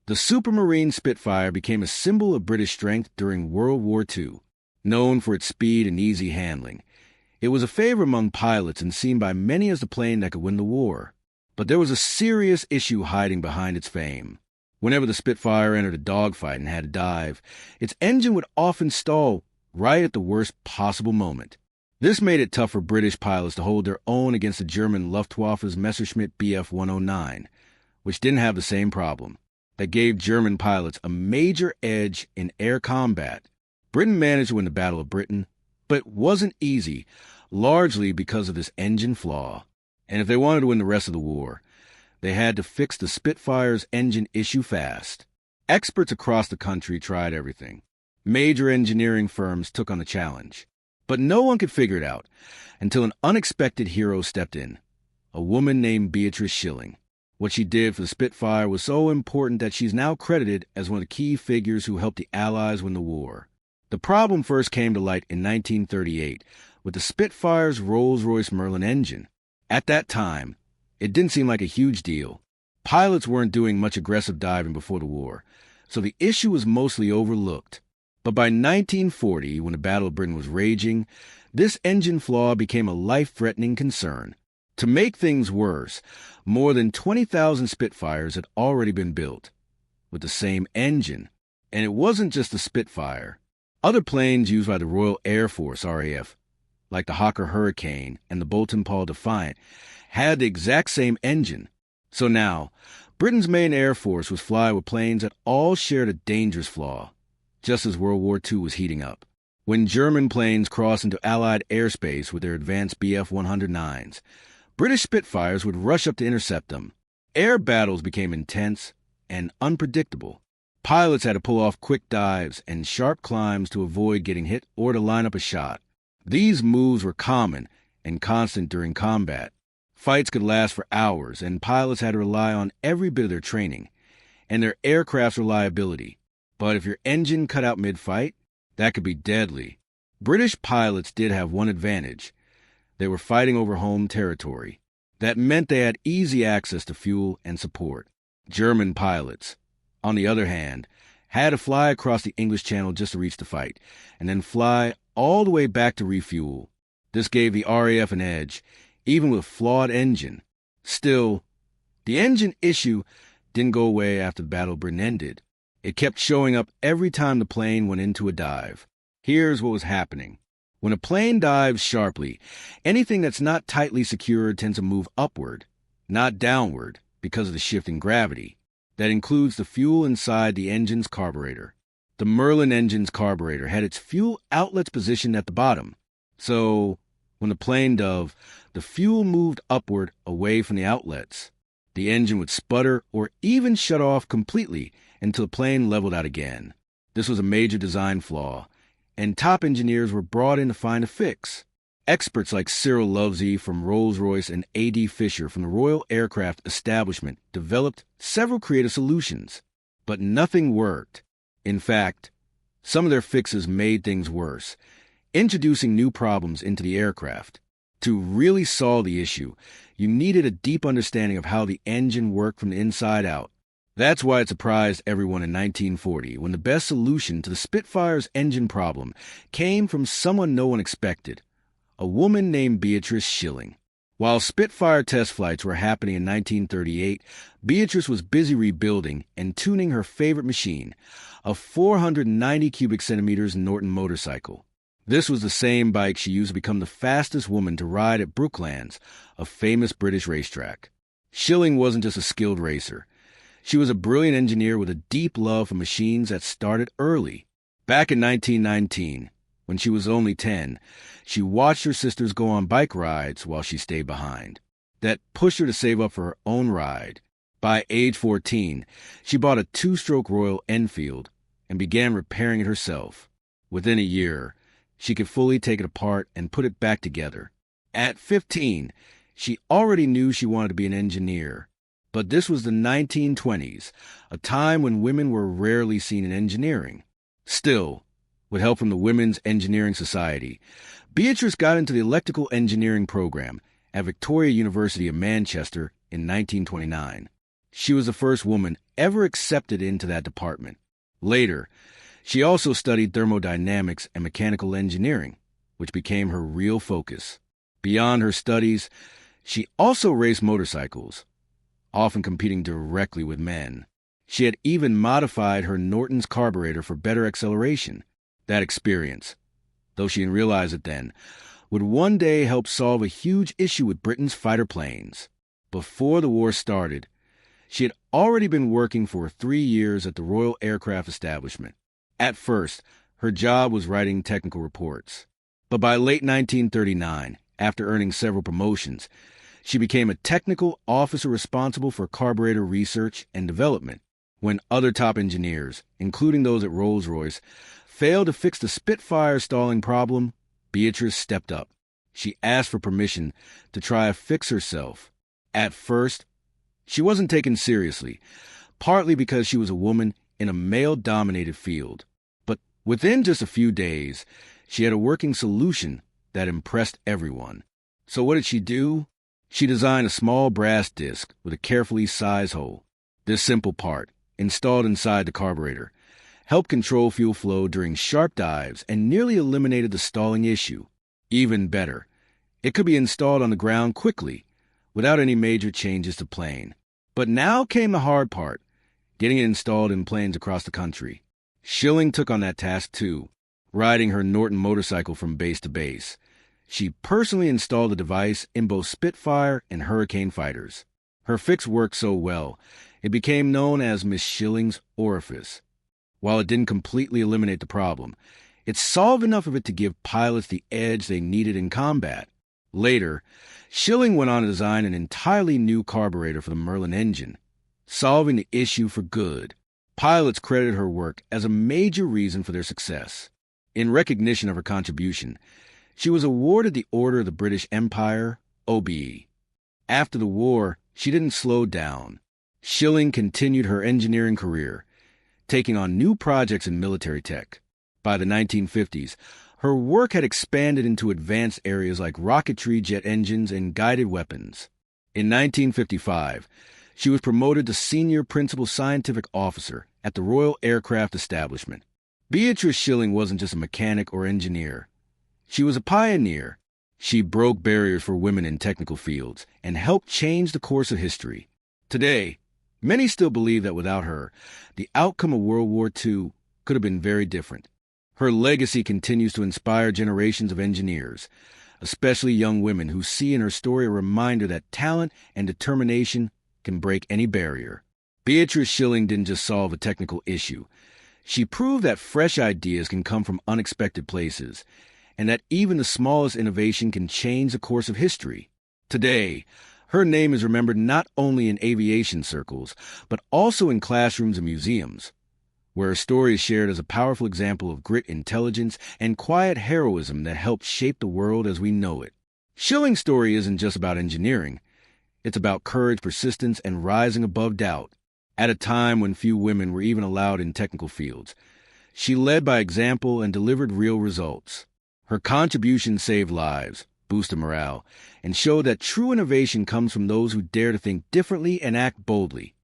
The Supermarine Spitfire became a symbol of British strength during World War II, known for its speed and easy handling. It was a favorite among pilots and seen by many as the plane that could win the war. But there was a serious issue hiding behind its fame. Whenever the Spitfire entered a dogfight and had to dive, its engine would often stall right at the worst possible moment. This made it tough for British pilots to hold their own against the German Luftwaffe's Messerschmitt Bf 109, which didn't have the same problem. That gave German pilots a major edge in air combat. Britain managed to win the Battle of Britain, but it wasn't easy, largely because of this engine flaw. And if they wanted to win the rest of the war, they had to fix the Spitfire's engine issue fast. Experts across the country tried everything. Major engineering firms took on the challenge. But no one could figure it out until an unexpected hero stepped in, a woman named Beatrice Shilling. What she did for the Spitfire was so important that she's now credited as one of the key figures who helped the Allies win the war. The problem first came to light in 1938 with the Spitfire's Rolls Royce Merlin engine. At that time, it didn't seem like a huge deal. Pilots weren't doing much aggressive diving before the war, so the issue was mostly overlooked. But by 1940, when the Battle of Britain was raging, this engine flaw became a life-threatening concern. To make things worse, more than 20,000 Spitfires had already been built with the same engine. And it wasn't just the Spitfire. Other planes used by the Royal Air Force, RAF, like the Hawker Hurricane and the Bolton-Paul Defiant, had the exact same engine. So now, Britain's main air force was flying with planes that all shared a dangerous flaw, just as World War II was heating up. When German planes crossed into Allied airspace with their advanced Bf 109s, British Spitfires would rush up to intercept them. Air battles became intense and unpredictable. Pilots had to pull off quick dives and sharp climbs to avoid getting hit or to line up a shot. These moves were common and constant during combat. Fights could last for hours, and pilots had to rely on every bit of their training and their aircraft's reliability. But if your engine cut out mid-fight, that could be deadly. British pilots did have one advantage. They were fighting over home territory. That meant they had easy access to fuel and support. German pilots, on the other hand, had to fly across the English Channel just to reach the fight, and then fly all the way back to refuel. This gave the RAF an edge, even with a flawed engine. Still, the engine issue didn't go away after the Battle of Britain ended. It kept showing up every time the plane went into a dive. Here's what was happening. When a plane dives sharply, anything that's not tightly secured tends to move upward, not downward, because of the shift in gravity. That includes the fuel inside the engine's carburetor. The Merlin engine's carburetor had its fuel outlets positioned at the bottom. So, when the plane dove, the fuel moved upward away from the outlets. The engine would sputter or even shut off completely until the plane leveled out again. This was a major design flaw, and top engineers were brought in to find a fix. Experts like Cyril Lovesey from Rolls Royce and A.D. Fisher from the Royal Aircraft Establishment developed several creative solutions, but nothing worked. In fact, some of their fixes made things worse, introducing new problems into the aircraft. To really solve the issue, you needed a deep understanding of how the engine worked from the inside out. That's why it surprised everyone in 1940 when the best solution to the Spitfire's engine problem came from someone no one expected, a woman named Beatrice Shilling. While Spitfire test flights were happening in 1938, Beatrice was busy rebuilding and tuning her favorite machine, a 490 cubic centimeters Norton motorcycle. This was the same bike she used to become the fastest woman to ride at Brooklands, a famous British racetrack. Shilling wasn't just a skilled racer. She was a brilliant engineer with a deep love for machines that started early. Back in 1919, when she was only 10, she watched her sisters go on bike rides while she stayed behind. That pushed her to save up for her own ride. By age 14, she bought a two-stroke Royal Enfield and began repairing it herself. Within a year, she could fully take it apart and put it back together. At 15, she already knew she wanted to be an engineer. But this was the 1920s, a time when women were rarely seen in engineering. Still, with help from the Women's Engineering Society, Beatrice got into the electrical engineering program at Victoria University of Manchester in 1929. She was the first woman ever accepted into that department. Later, she also studied thermodynamics and mechanical engineering, which became her real focus. Beyond her studies, she also raced motorcycles, often competing directly with men. She had even modified her Norton's carburetor for better acceleration. That experience, though she didn't realize it then, would one day help solve a huge issue with Britain's fighter planes. Before the war started, she had already been working for 3 years at the Royal Aircraft Establishment. At first, her job was writing technical reports. But by late 1939, after earning several promotions, she became a technical officer responsible for carburetor research and development. When other top engineers, including those at Rolls Royce, failed to fix the Spitfire stalling problem, Beatrice stepped up. She asked for permission to try a fix herself. At first, she wasn't taken seriously, partly because she was a woman in a male-dominated field. But within just a few days, she had a working solution that impressed everyone. So what did she do? She designed a small brass disc with a carefully sized hole. This simple part, installed inside the carburetor, helped control fuel flow during sharp dives and nearly eliminated the stalling issue. Even better, it could be installed on the ground quickly, without any major changes to plane. But now came the hard part, getting it installed in planes across the country. Shilling took on that task too, riding her Norton motorcycle from base to base. She personally installed the device in both Spitfire and Hurricane fighters. Her fix worked so well, it became known as Miss Shilling's Orifice. While it didn't completely eliminate the problem, it solved enough of it to give pilots the edge they needed in combat. Later, Shilling went on to design an entirely new carburetor for the Merlin engine, solving the issue for good. Pilots credited her work as a major reason for their success. In recognition of her contribution, she was awarded the Order of the British Empire, OBE. After the war, she didn't slow down. Shilling continued her engineering career, taking on new projects in military tech. By the 1950s, her work had expanded into advanced areas like rocketry, jet engines, and guided weapons. In 1955, she was promoted to Senior Principal Scientific Officer at the Royal Aircraft Establishment. Beatrice Shilling wasn't just a mechanic or engineer. She was a pioneer. She broke barriers for women in technical fields and helped change the course of history. Today, many still believe that without her, the outcome of World War II could have been very different. Her legacy continues to inspire generations of engineers, especially young women who see in her story a reminder that talent and determination can break any barrier. Beatrice Shilling didn't just solve a technical issue. She proved that fresh ideas can come from unexpected places, and that even the smallest innovation can change the course of history. Today, her name is remembered not only in aviation circles, but also in classrooms and museums, where her story is shared as a powerful example of grit, intelligence, and quiet heroism that helped shape the world as we know it. Shilling's story isn't just about engineering. It's about courage, persistence, and rising above doubt. At a time when few women were even allowed in technical fields, she led by example and delivered real results. Her contribution saved lives, boosted morale, and showed that true innovation comes from those who dare to think differently and act boldly.